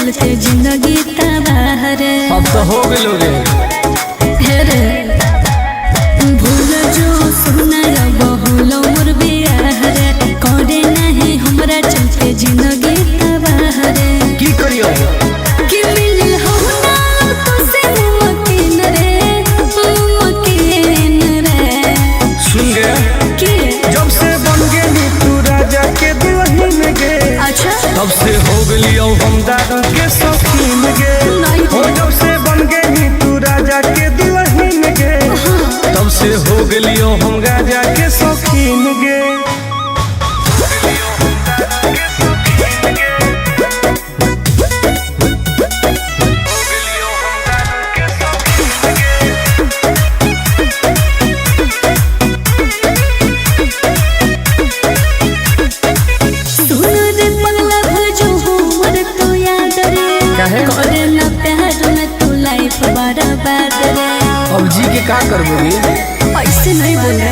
चलते जिंदगी तबाह रे। अब तो हो गए रे भूल जो सुना बहुल मोर बियाह रे करे नहीं हमरा चलते जिंदगी तबाह रे। की करियो कि मिल हमरा तो से मकीन रे सुन गे कि जब से बन गेली तू राजा के दुल्हन गे अच्छा तब से हो गलियो हम दारू के शौकीन गे हो जब से बन गेली तू राजा के दुल्हन गे तब से हो गलियो हम गाजा के शौकीन गे। करे ना प्यार में तू लाइफ बर्बाद रे। अब जी के का करबोगी ऐसे नहीं बोले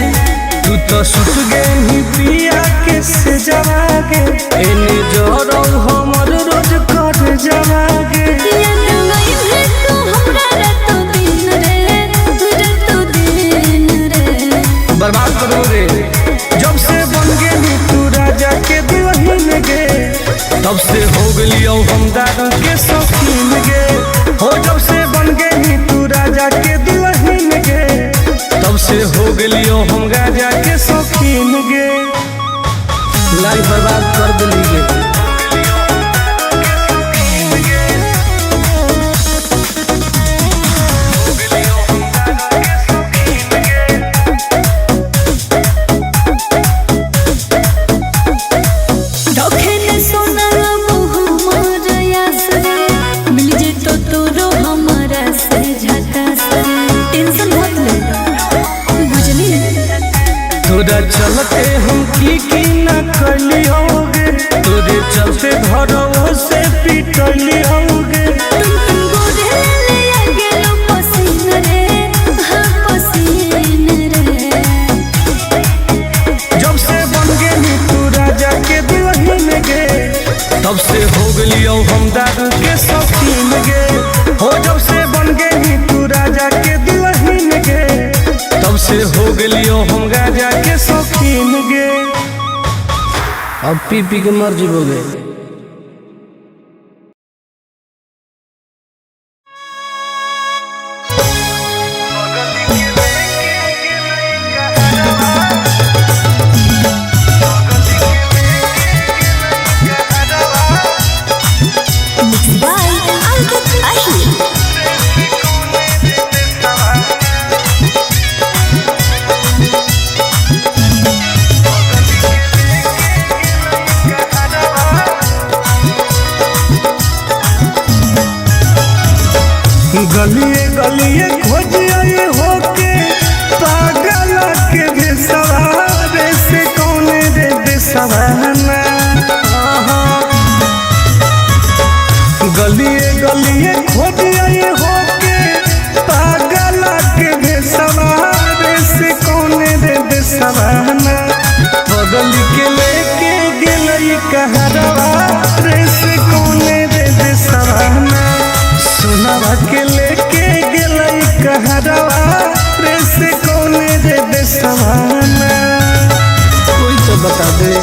तू तो सुत गई पिया के से जवागे एने जरो हमर रोज कट जवागे बर्बाद करो रे। जब से बन गेली तू राजा के दुल्हन गे तब से हो गलियो हम दारू के शौकीन गे हो जब से बन गेली तू राजा के दुल्हन गे तब से हो गलियो हम गाजा के शौकीन गे। लाइफ बर्बाद कर दिली गे। तोरा चलते हम की न कलियोगे तोरे चलते घरों से पिटलियोगे जब से बन गेली तू राजा के दुल्हन गे तब से हो गलियो हम दारू के शौकीन गे हो जब से बन गेली तू राजा के दुल्हन गे तब से हो गलियो हम गाजा के शौकीन गे। अब पी पी के मर जीवोगे। गलिए गलिए खोजिए होके पागल के बेसवारे से कौन रे बेसवाना गलिए गलिए खोजिए होके पागल के बेसवारे से कौन रे बेसवाना बगल के लेके गेलई कहरवा रे से कौन रे बेसवाना सुनावा के लेके गेलई कहरवा रे से कौन रे बेसवाना कोई तो बता दे।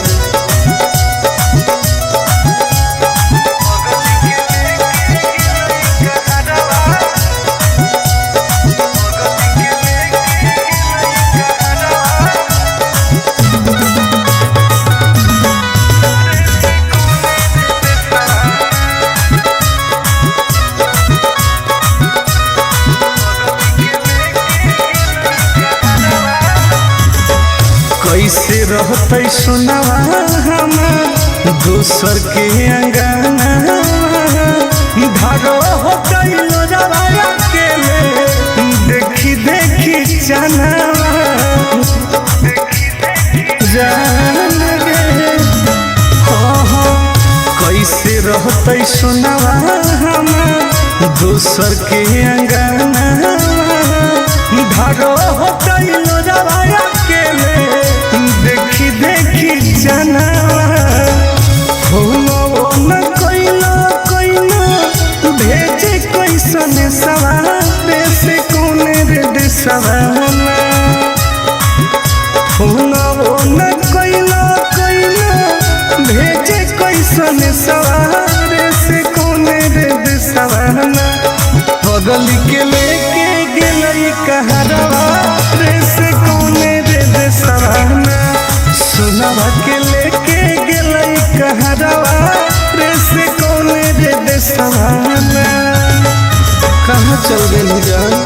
कैसे रहते सुनावा हमार दोसर के अंगना धारो होते लोजवाया के देखी देखी चनावा जान गे कैसे रहते सुनावा हमार दोसर के अंगना धारो होते लोजवाया के देखी देखी चनावा हो न कोइला कोइला सवाना होना वो न कोइला भेजे कैसन सवारे से कोने रे सवाना बगल के लेके गेलई कहरवा रे से कोने रे सवाना सुनवा के लेके गेलई कहरवा रे से कोने रे सवाना कहाँ चल गई जान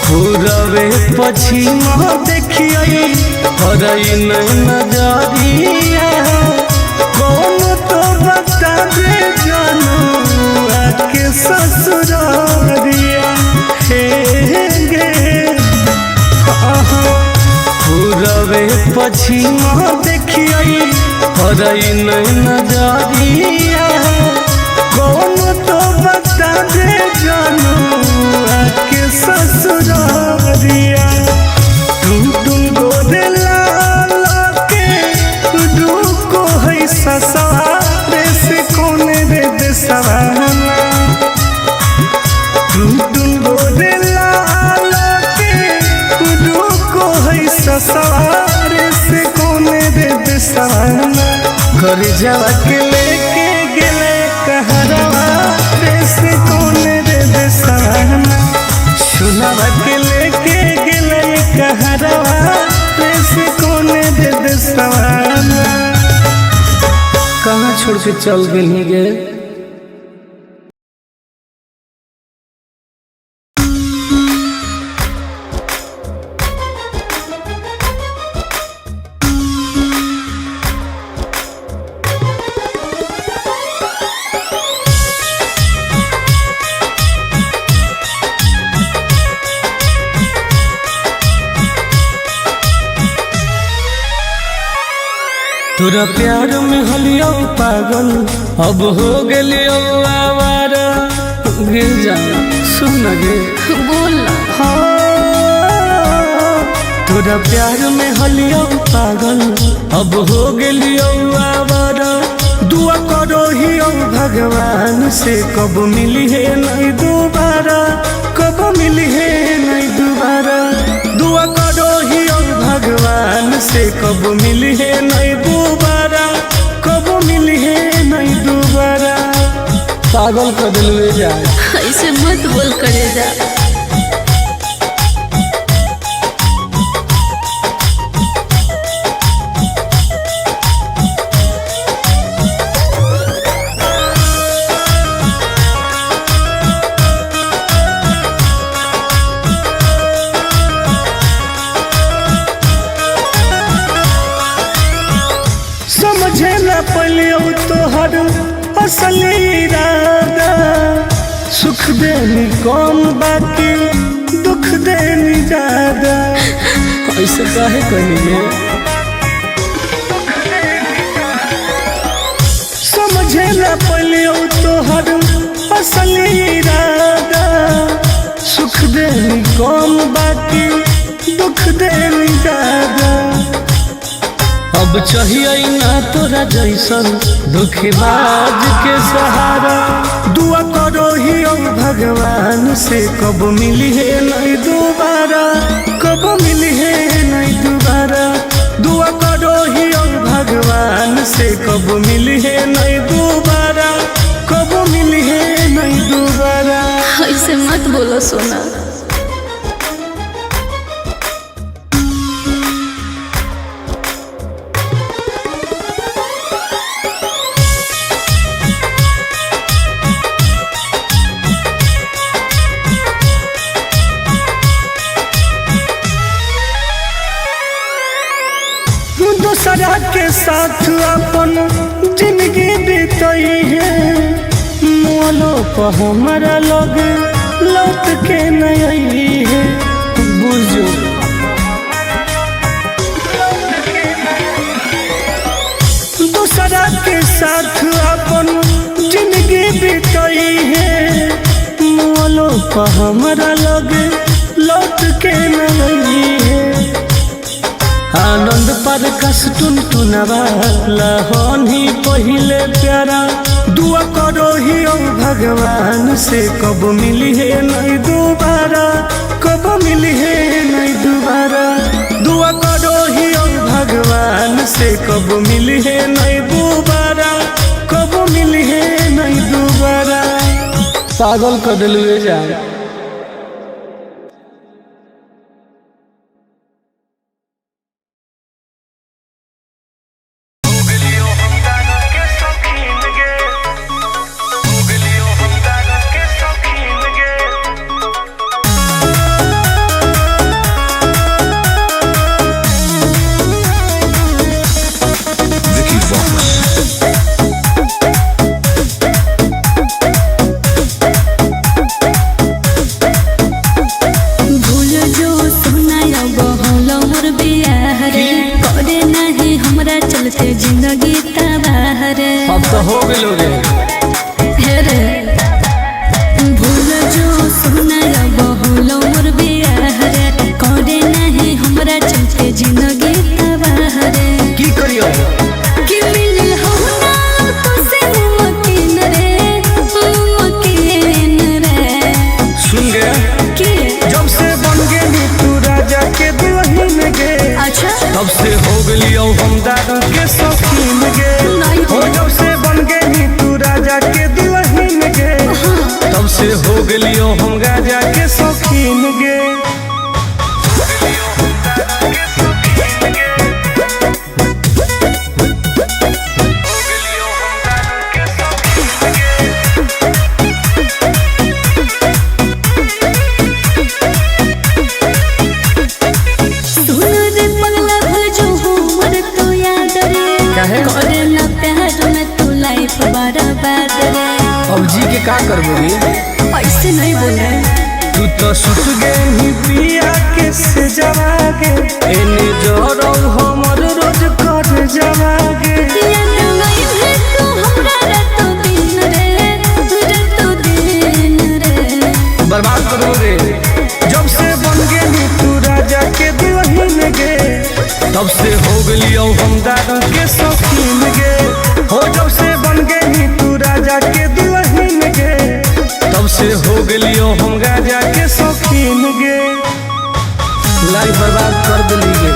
पूरबे पश्चिम देखिए हरई नजरिया कौन तो बता दे जानू आके ससुरारिया हे गे पूरबे पश्चिम देखिए हरई नजरिया कौन तो बता दे जानू आके ससुरारिया टुन गोदे लाल के रुको है ससुरारे से कोने रे सवाना टुन गोदे लाल के रुको है ससुरारे से कोने रे सवाना घर जावा के लेके गेले कहरवा रे से कोने रे सवाना सुनवा के लेके गेले कहरवा रे से कोने रे सवाना कहाँ छोड़ के चल गई गे तोरा प्यार में हलियो पागल अब हो गेलियो आवारा गे जाना सुन गे बोल तोरा प्यार में हलियो पागल अब हो गेलियो आवारा दुआ करो ही भगवान से कब मिली है नहीं दोबारा कब मिली है नहीं दोबारा दुआ करो ही भगवान से कब मिली है नहीं दोबारा कब मिली है नहीं दोबारा पागल कर दिल जाए ऐसे मत बोल करे जा समझे न पलियो तोहर असली इरादा सुख देनी कौन बाकी दुख देनी ज्यादा ऐसे काहे कहिए समझे न पलियो तोहर असली इरादा सुख देनी कौन बाकी दुख देनी ज्यादा अब चाहिए ना तोरा जैसन दुखबाज के सहारा दुआ करो ही भगवान से कब मिली है नहीं दोबारा कब मिली है नहीं दोबारा दुआ करो ही भगवान से कब मिली है नहीं दोबारा कब मिली है नहीं दोबारा ऐसे मत बोलो सोना दूसरा के साथ अपन जिंदगी बीतई है मोलो पर हमारा लग लौट के नहीं है बुझो हमरा लगे लौट के न है। आनंद पर कस टुन टुनवाला होनी पहिले प्यारा दुआ करो ही ओ भगवान से कब मिली है नहीं दोबारा, कब मिली है नहीं दोबारा। दुआ करो ही ओ भगवान से कब मिली है नहीं दोबारा, कब मिली है नहीं दोबारा। पागल कर दिलवे जाए। जिंदगी तबाह रे अब तो हो गए भूल जो सुना बहुलो मोर बियाह रे करे नहीं हमरा चलते जिंदगी तबाह रे। की करियो कि मिल हो ना तो से मुमकिन रे सुन गया कि जब से बन गई तू राजा के दुल्हन गे। अच्छा तब से हो गई हम दारू के शौकीन गे। हो जब से बन गई तू राजा के दुल्हन गे। तब से हो गई हम राजा के शौकीन गे। अब जी के का करबोगी ऐसे नहीं बोले तू तो सुत गई पिया के से जवागे एने जोरो हमर रोज कर जवागे। याद नहीं है तू हमरा रातो दिन रे बर्बाद करोगे जब से बन गई तू राजा के दुल्हन गे। तब से हो गई हम दारू के शौकीन गे। हो जब से बन गई तू राजा के दुल्हन गे। तब से हो गई हम राजा के शौकीन गे। लाइफ बर्बाद कर दिली गे।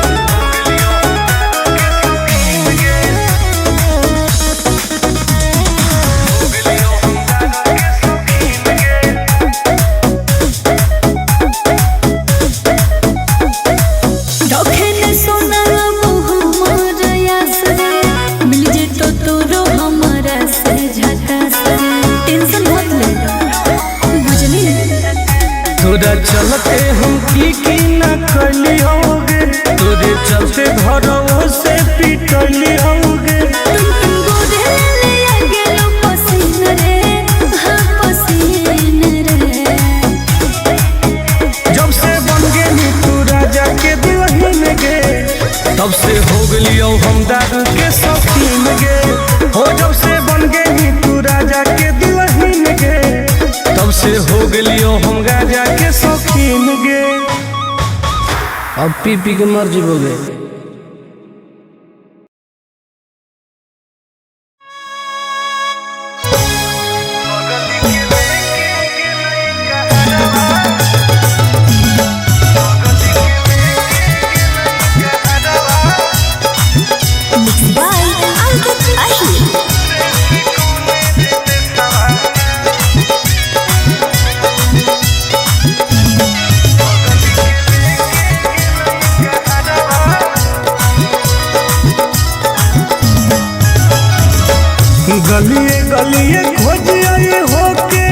तोरा चलते हम की न कली होगे। तोरे चलते घरों से पिटली होगे। जब से बन गई तू राजा के दुल्हन गे। तब से हो गई हम दारू के शौकीन गे। हो जब से बन गई तू राजा के दुल्हन गे। तब से हो गई हम राजा के शौकीन गे। अब पी पी के मर जीवोगे। गलिए गलिए खोज आए होके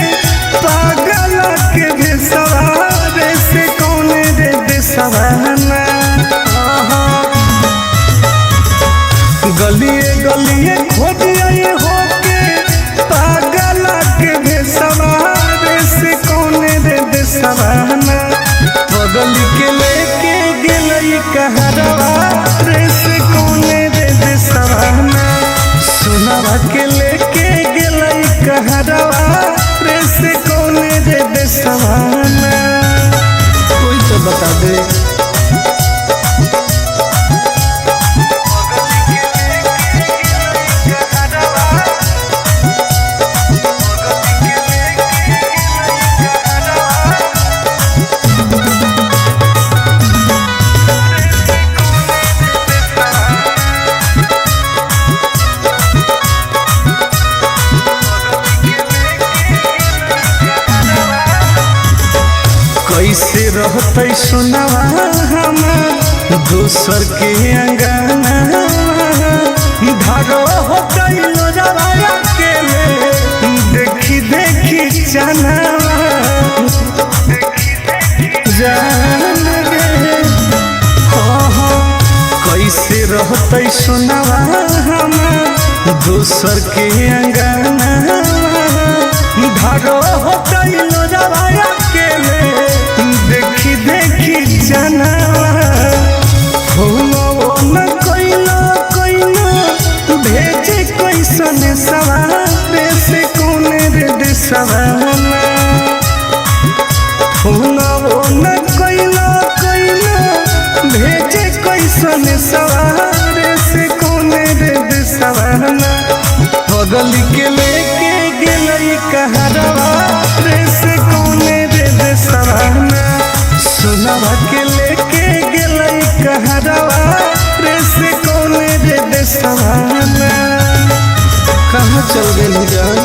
पागल के बेसवारे से कौन रे बेसवाना। गलिए गलिए खोज आए होके पागल के बेसवारे से कौन रे बेसवाना। बगल के लेके गेलई कहरवा रे से कौन रे बेसवाना। सोनावा के लेके गेलई दे सवाना, कोई तो बता दे। कैसे रहते सुनवा हमार दोसर के अंगना, धारो हो गइलो जवाया के देखी देखी जाना जान गे। कैसे रहते सुनवा हमार दोसर के अंगना, धारो हो गइलो जवाया के देखी देखी जाना न कोइलो कोइलो भेजे कैसन सवारे से कौन रे दे सवाना, न कोइलो कोइलो भेजे कैसन सवारे से कौन रे दे सवाना, बगल के लेके गेलई कहरवा रे से कौन रे दे सवाना, सोनवा के लेके गेलई कहरवा रे से कौन रे दे सवाना। कहाँ चल गेली जान?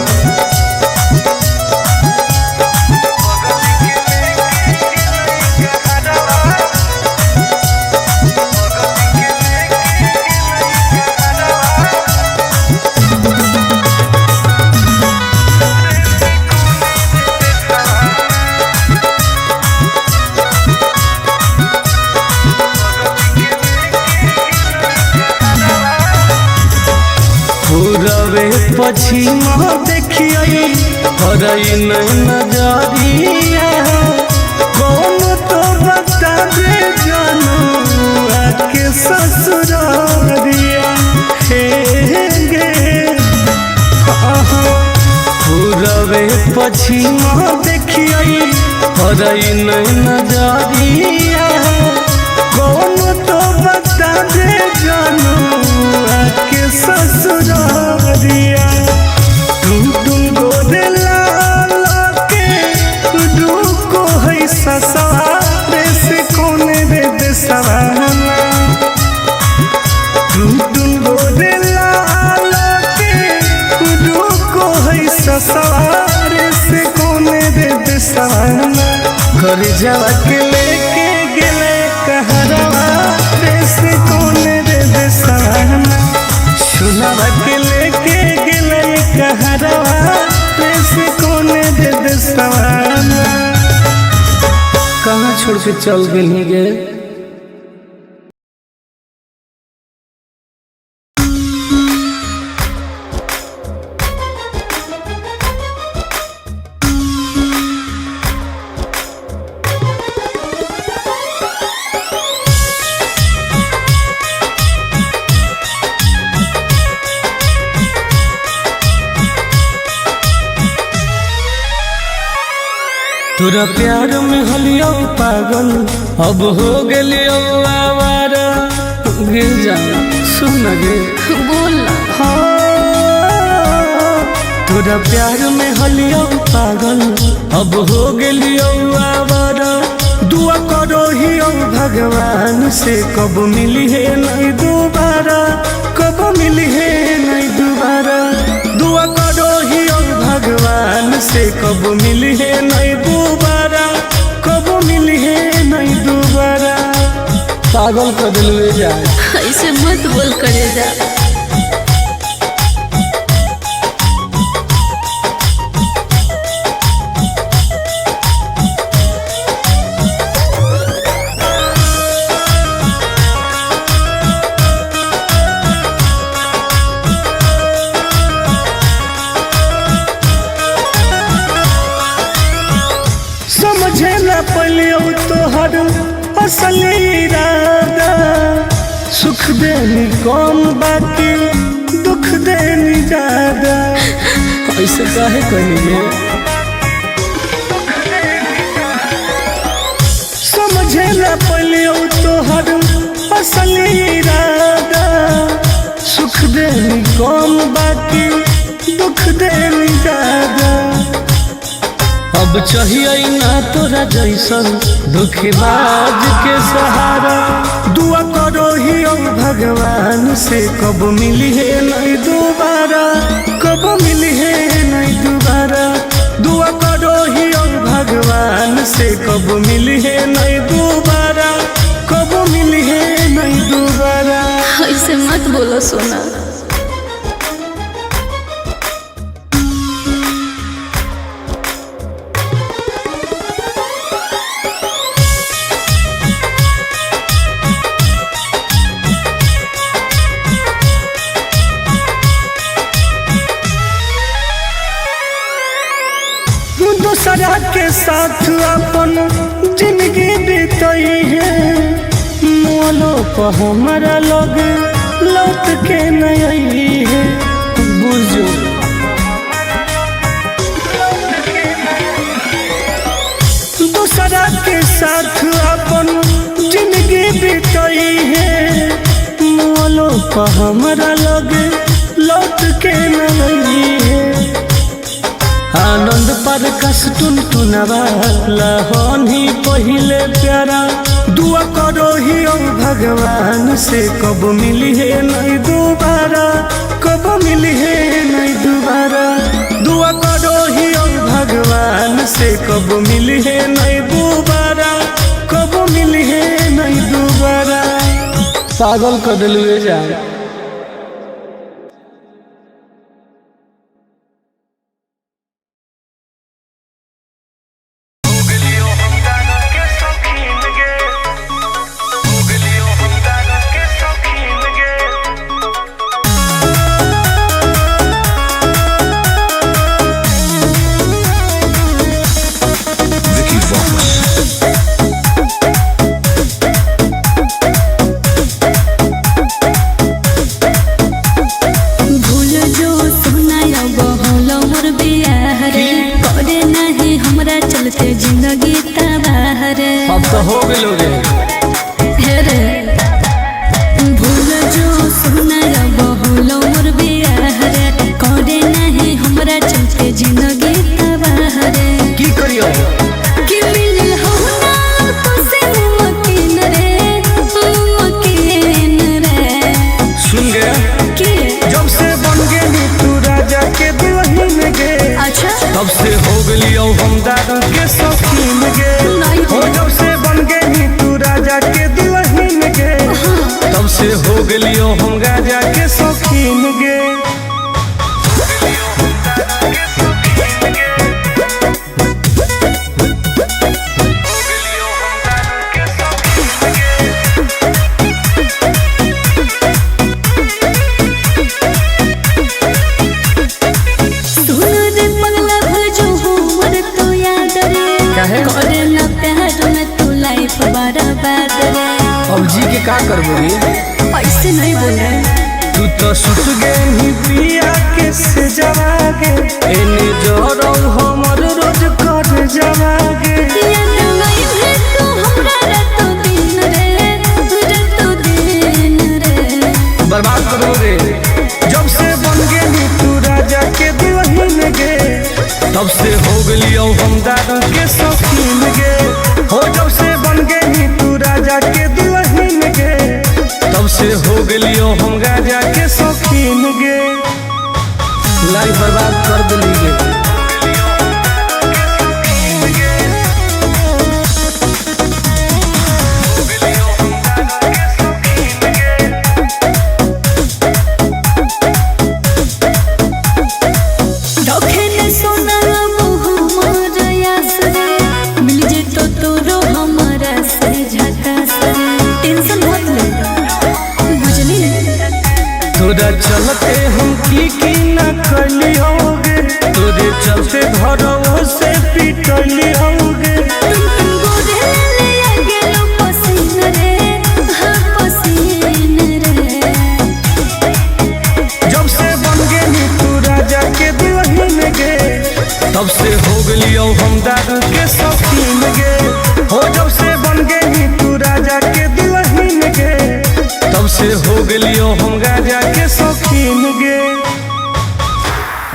पूरबे पश्चिम देखिए हरई नजरिया, कौन तो बता दे जानू आके ससुरारिया हे गे। पूरबे पश्चिम देखिए हरई नजरिया, कौन तो बता दे जानू आके ससुरारिया, टुन टुन गोदे लाला के डूको है ससुरारे से कौन रे दे सवाना, टुन टुन गोदे लाला के डूको है ससुरारे से कौन रे दे सवाना, घर जावा के लेके गेले कहरवा रे से कौन रे दे सवाना, सुनवा के लेके गेले कहरवा रे से कौन रे दे सवाना। कहाँ छोड़ के चल गेली गे? तोरा प्यार में हलियो पागल अब हो गेलियो आवारा, गिर जा सुन गे बोल तोरा प्यार में हलियो पागल अब हो गेलियो आवारा, दुआ करो ही भगवान से कब मिली है नहीं दोबारा, कब मिली है नहीं दोबारा, दुआ करो ही भगवान से कब मिली है नहीं दोबारा, कब मिली है नहीं दोबारा। पागल कर दिल जा, ऐसे मत बोल करे जा। समझे न पलियो तोहर असल इरादा, सुख देनी कम बाकी दुख देनी ज्यादा, ऐसे काहे कहिए कम बाकी दुख देनी ज्यादा। अब चाहिए ना तोरा जैसन धोखेबाज के सहारा। दुआ करो ही भगवान से कब मिली है नहीं दोबारा, कब मिली है नहीं दोबारा। दुआ करो ही भगवान से कब मिली है नहीं दोबारा, कब मिली है नहीं दोबारा। ऐसे मत बोलो सोना। दूसरा के साथ अपन जिंदगी बीतई है, मोलो पर हमारा लोग लौट के नहीं है। बुझो दूसरा के साथ अपन जिंदगी बीतई है, मोलो पर हमारा लोग लौट के नहीं है। आनंद पर कस टुनटुनवा लहनी पहिले प्यारा। दुआ करो ही भगवान से कब मिली है नहीं दोबारा, कब मिली है नहीं दोबारा। दुआ करो ही भगवान से कब मिली है नहीं दोबारा, कब मिली है नहीं दोबारा। पागल कर दिलवे जा। जिंदगी तबाह रे, अब तो हो गेलो रे। रे भूल जो सुना बहुल मोर बियाह रे, करे नहीं हमरा चलते जिंदगी तबाह रे। की करियो कि मिल हो ना तो से मुमकिन रे, मुमकिन रे। सुन गे कि जब से बन गेली तू राजा के दुल्हन गे, अच्छा तब से हो गेलियो हम दादा के शौकीन गे। हो जब से बन गेली तू राजा के दुल्हन गे, तब से हो गेलियो हम राजा के शौकीन गे। करे ना प्यार में तू लाइफ बर्बाद रे। अब जी के का करबो रे, ऐसे नहीं बोल रहे। तू तो सुत गेली पिया के से जवागे, एने जोरो हमर रोज कर जवागे। याद नहीं है तू हमरा रातो दिन रे, रातो दिन रे। बर्बाद करो रे। जब से बन गेली तू राजा के दुल्हन गे, तब से हो गेलियो हम दादा के शौकीन गे। हो जब से बन गेली तू राजा के दुल्हन गे, तब से हो गेलियो हम राजा के शौकीन गे। लाइफ बर्बाद कर दिली गे। सोना बहु मोर यास रे, मिल जे तो तोरो हम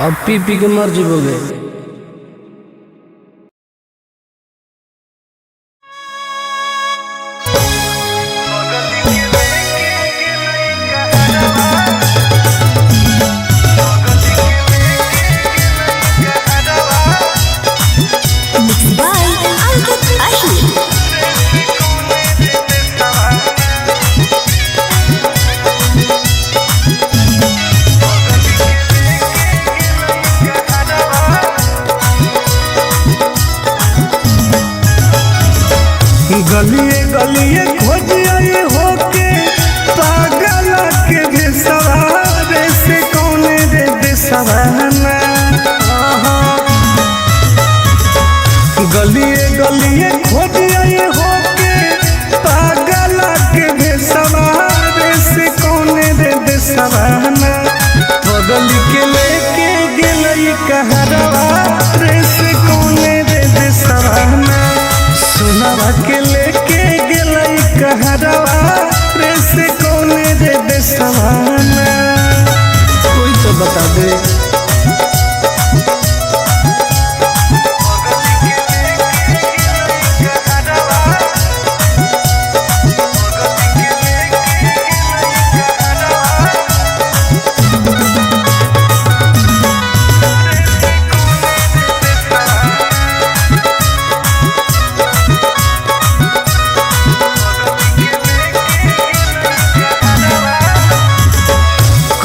अब पी पी के मर जीवोगे। गलिए गलिए खोजिए होके पागल के भेसवारे से कौने रे देसवाना। गलिए गलिए खोजिए होके पागल के भेसवारे से कौने रे देसवाना। बगल के लेके गेलई कहरवा रे से कौने रे देसवाना। सुनावा के लेके गेलई कहरवा रे से कौने रे देसवाना। कोई तो बता दे।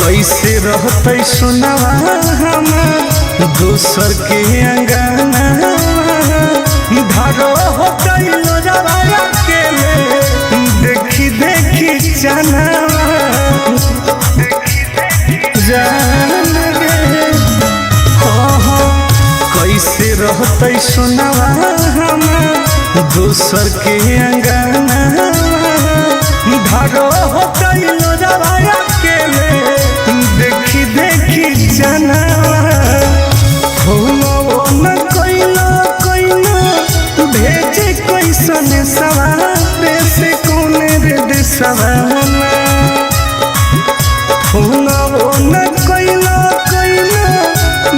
कैसे रहते सुनावा हम दोसर के अंगना। धारो होते लोजवाया के देखी देखी चनावा जान गे। कैसे रहते सुनावा हम दोसर के अंगना। धारो होते लोजवाया के देखी देखी जनावा। न कोइलो कोइलो भेजे कैसन सवारे से कौने रे देसवाना। न कोइलो कोइलो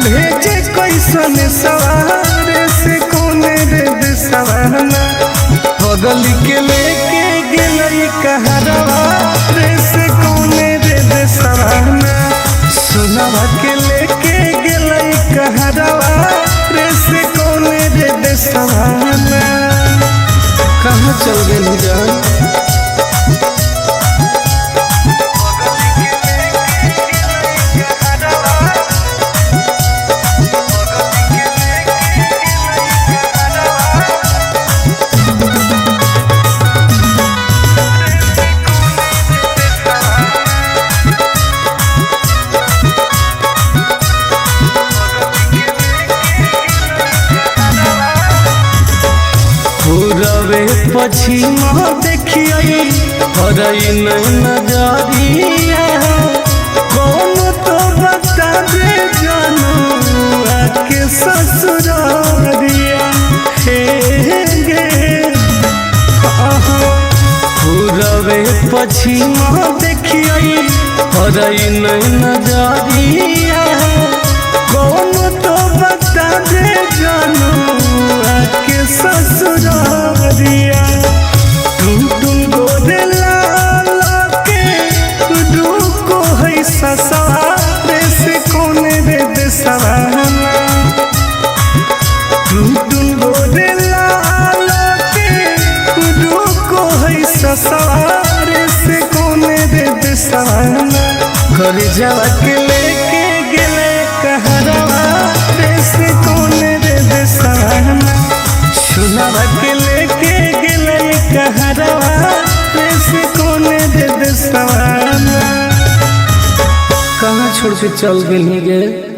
भेजे कैसन सवारे से कौने रे देसवाना। बगल के लेके गेलई कहरवा रे से कौने रे देसवाना। सुनावा के लेके गेलई कहरवा रे से कौने रे देसवाना। कहाँ चल गए जान। पूरबे पश्चिमा देखिए हरई नजरिया। कौन तो बता दे जानू आके ससुरारिया। हे गे पूरबे पश्चिमा देखिए हरई नजरिया। कौन तो बता दे जानू आके ससुरारिया। टुन टुन गोदे लाला के रुको है ससुरारे से कौने रे देसवाना। टुन टुन गोदे लाला के रुको है ससुरारे से कौने रे देसवाना। कर जावा के लेके गेले कहरवा रे से कौने रे देसवाना। सुनावा के लेके गेलई कहरवा रे से कौने रे देसवाना। कहाँ छोड़ के चल गए गे।